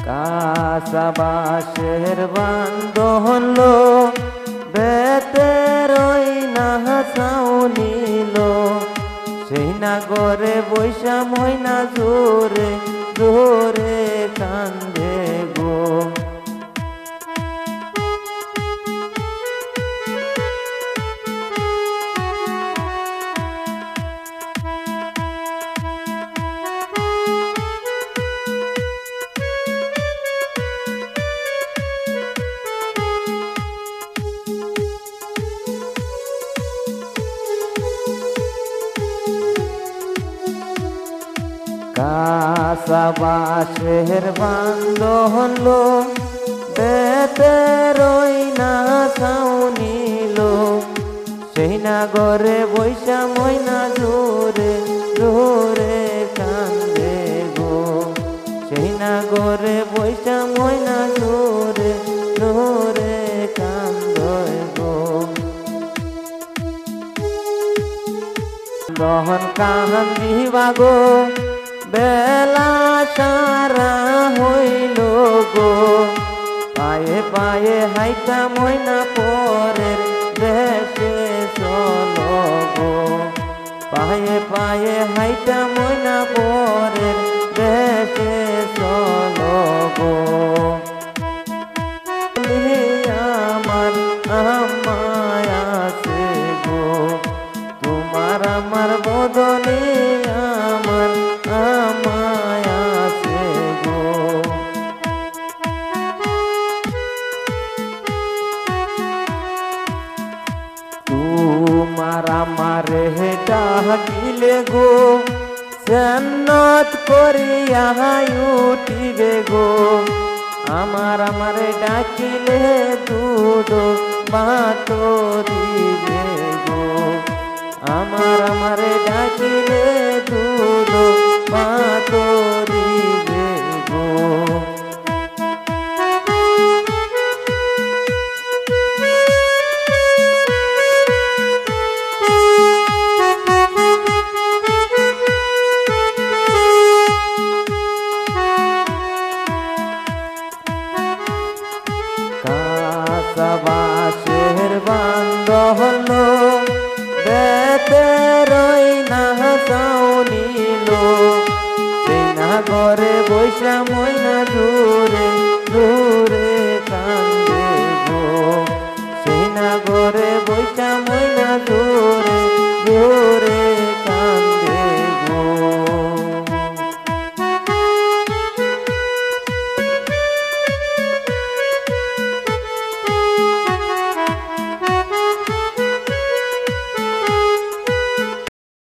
কাঁচা বাঁশের বান্ধন লো বেতের ওই না ছাউনিল সেই নাগরে বৈশা ময়না জোরে জোরে কান্দে গো। কাঁচা বাঁশের বান্ধন লো বেতের ওই না ছাউনিল সেই নাগরে বৈশা ময়না জোরে জোরে কান্দে গো। সেই নাগরে বৈশা ময়না জোরে জোরে কান্দে গো। দহন কান্দিবা গো বেলা সারা হইল গো। পায়ে পায়ে হাইটা ময়না পরের দেশে চলো গো। পায়ে পায়ে হাইটা ময়না পরের দেশে চলো গো। আমার আমায় আছে গো তোমার আমার বদলে আমার আমায় আছে গো। তোমার আমার ডাকিলে গো জান্নাত করিয়া উঠিবে গো। আমার আমার ডাকিলে দুধ ভাত দিবে গো। আমার আমার ডাকিলে দুধ ভাত দিবে গো। কাঁচা বাঁশের বান্ধন লো বেতের ওই না ছাউনিল সেই নাগরে বৈশা ময়না